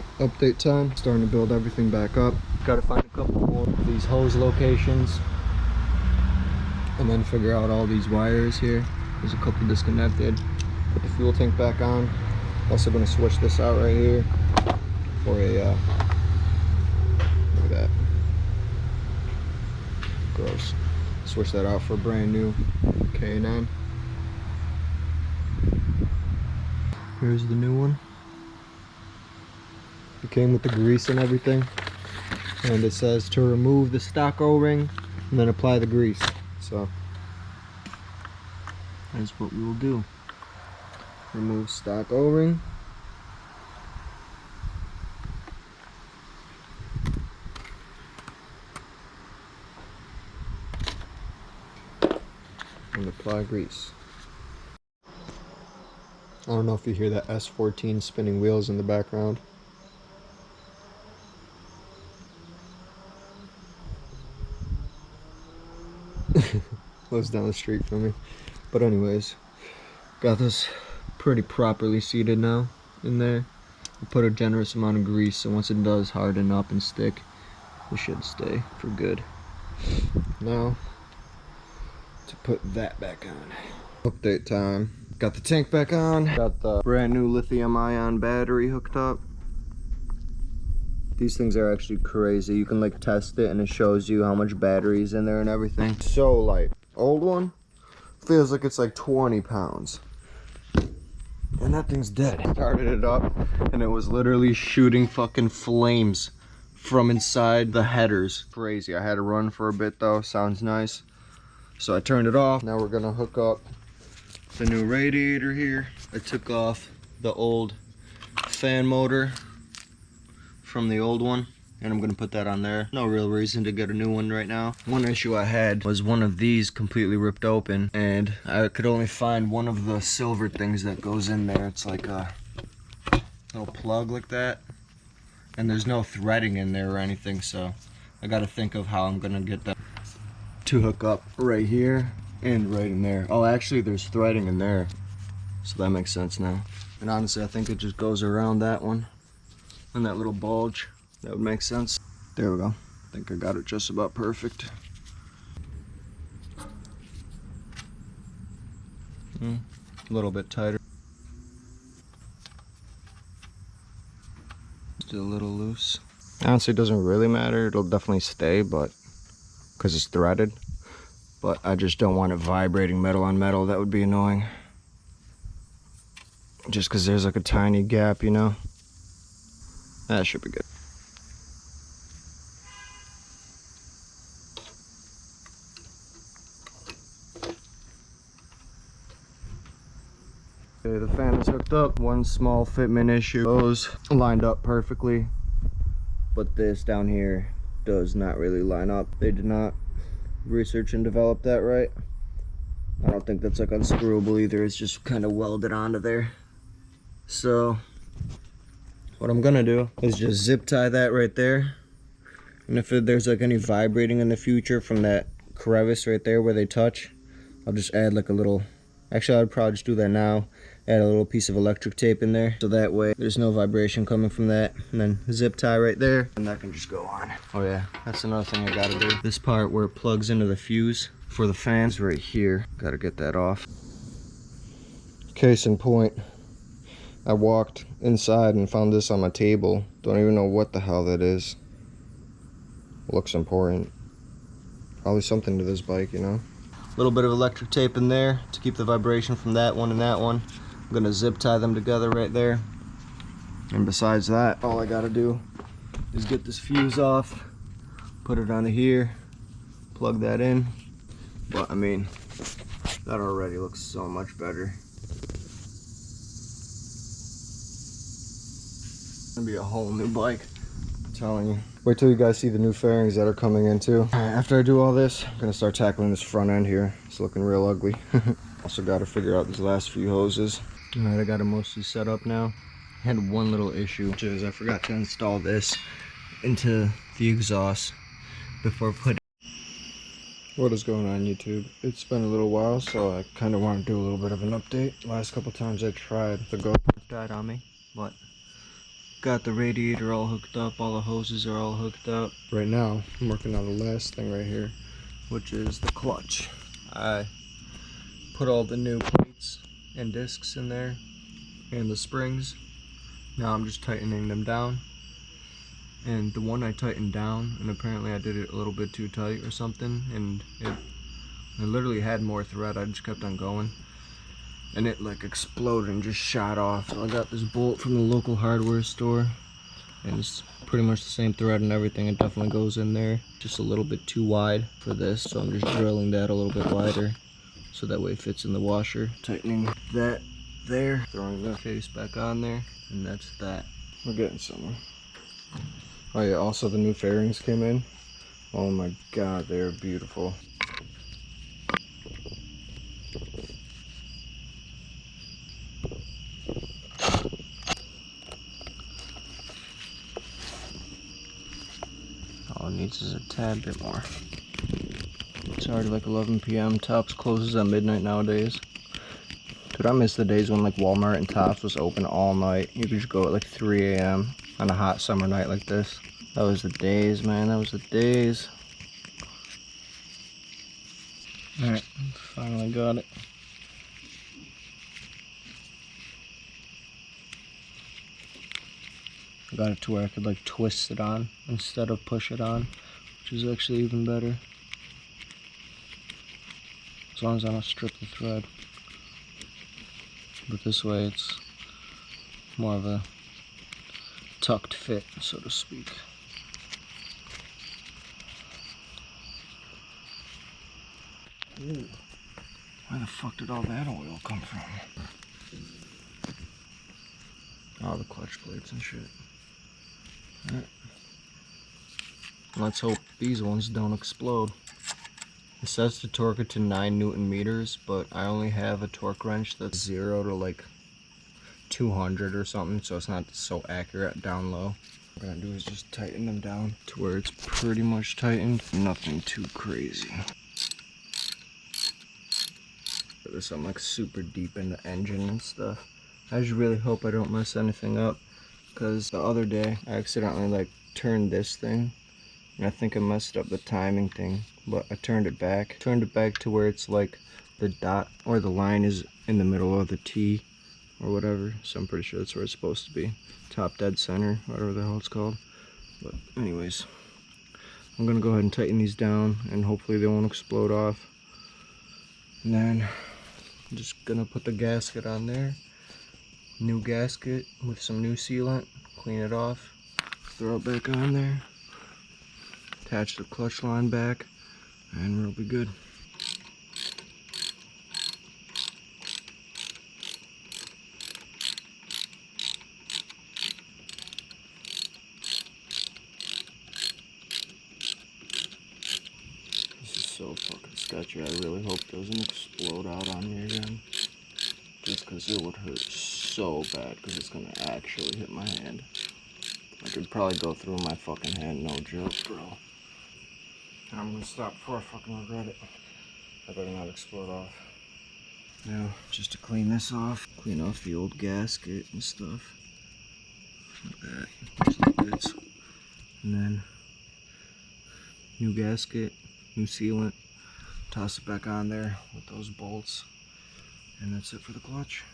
Alright, update time. Starting to build everything back up. Gotta find a couple more of these hose locations. And then figure out all these wires here. There's a couple disconnected. Put the fuel tank back on. Also gonna switch this out right here for a, look at that. Gross. Switch that out for a brand new K9. Here's the new one. It came with the grease and everything. And it says to remove the stock O-ring and then apply the grease. So that's what we will do. Remove stock O-ring. And apply grease. I don't know if you hear that S14 spinning wheels in the background. Lives down the street from me. But anyways, got this pretty properly seated now in there. I put a generous amount of grease, so once it does harden up and stick, it should stay for good. Now to put that back on. Update time. Got the tank back on. Got the brand new lithium-ion battery hooked up. These things are actually crazy. You can like test it and it shows you how much battery's in there and everything. So light. Old one feels like it's like 20 pounds. And that thing's dead. Started it up and it was literally shooting fucking flames from inside the headers. Crazy. I had to run for a bit though. Sounds nice. So I turned it off. Now we're gonna hook up the new radiator here. I took off the old fan motor from the old one and I'm gonna put that on there. No real reason to get a new one right now. One issue I had was one of these completely ripped open and I could only find one of the silver things that goes in there. It's like a little plug like that and there's no threading in there or anything, so I gotta think of how I'm gonna get that to hook up right here and right in there. Oh, actually there's threading in there, so that makes sense now. And honestly I think it just goes around that one and that little bulge. That would make sense. There we go. I think I got it just about perfect. A little bit tighter. Still a little loose. Honestly, it doesn't really matter. It'll definitely stay, but because it's threaded. But I just don't want it vibrating metal on metal. That would be annoying. Just because there's like a tiny gap, you know? That should be good. Okay, the fan is hooked up. One small fitment issue. Those lined up perfectly, but this down here does not really line up. They did not research and develop that right. I don't think that's like unscrewable either. It's just kind of welded onto there. So what I'm gonna do is just zip tie that right there. And if there's like any vibrating in the future from that crevice right there where they touch, I'll just add like a little, actually I'd probably just do that now, add a little piece of electric tape in there so that way there's no vibration coming from that, and then zip tie right there and that can just go on. Oh yeah, that's another thing I gotta do. This part where it plugs into the fuse for the fans right here, gotta get that off. Case in point, I walked inside and found this on my table. Don't even know what the hell that is. Looks important. Probably something to this bike, you know? A little bit of electric tape in there to keep the vibration from that one and that one. I'm gonna zip tie them together right there. And besides that, all I gotta do is get this fuse off, put it onto here, plug that in. But I mean, that already looks so much better. Gonna be a whole new bike, I'm telling you. Wait till you guys see the new fairings that are coming in too. After I do all this, I'm gonna start tackling this front end here. It's looking real ugly. Also gotta figure out these last few hoses. Alright, I got it mostly set up now. I had one little issue, which is I forgot to install this into the exhaust before putting. What is going on, YouTube? It's been a little while, so I kind of want to do a little bit of an update. Last couple times I tried, the GoPro died on me, but Got the radiator all hooked up, all the hoses are all hooked up. Right now, I'm working on the last thing right here, which is the clutch. I put all the new plates and discs in there, and the springs. Now I'm just tightening them down. And the one I tightened down, and apparently I did it a little bit too tight or something, and it literally had more thread. I just kept on going. And it like exploded and just shot off. So I got this bolt from the local hardware store, and it's pretty much the same thread and everything. It definitely goes in there, just a little bit too wide for this, so I'm just drilling that a little bit wider so that way it fits in the washer. Tightening that there, throwing the case back on there, and that's that. We're getting somewhere. Oh yeah, also the new fairings came in. Oh my god, they're beautiful. All it needs is a tad bit more. It's already like 11 p.m. Tops closes at midnight nowadays. Dude, I miss the days when like Walmart and Tops was open all night. You could just go at like 3 a.m. on a hot summer night like this. That was the days, man. That was the days. Alright, finally got it. I got it to where I could like twist it on instead of push it on, which is actually even better. As long as I don't strip the thread. But this way it's more of a tucked fit, so to speak. Ooh. Where the fuck did all that oil come from? All the clutch plates and shit. Alright. Let's hope these ones don't explode. It says to torque it to 9 Newton meters, but I only have a torque wrench that's 0 to like 200 or something, so it's not so accurate down low. What I'm gonna do is just tighten them down to where it's pretty much tightened. Nothing too crazy. I'm like super deep in the engine and stuff. I just really hope I don't mess anything up, because the other day I accidentally like turned this thing, and I think I messed up the timing thing, but I turned it back to where it's like the dot or the line is in the middle of the T or whatever, so I'm pretty sure that's where it's supposed to be, top dead center, whatever the hell it's called. But anyways, I'm gonna go ahead and tighten these down, and hopefully they won't explode off. And then I'm just gonna put the gasket on there. New gasket with some new sealant. Clean it off. Throw it back on there. Attach the clutch line back, and we'll be good. This is so fucking sketchy. I really hope it doesn't explode out on me again. Just because it would hurt so bad, because it's going to actually hit my hand. I could probably go through my fucking hand, no joke, bro. I'm going to stop before I fucking regret it. I better not explode off. Now, just to clean this off, clean off the old gasket and stuff. Like that. There's the bits. And then, new gasket, new sealant. Toss it back on there with those bolts. And that's it for the clutch.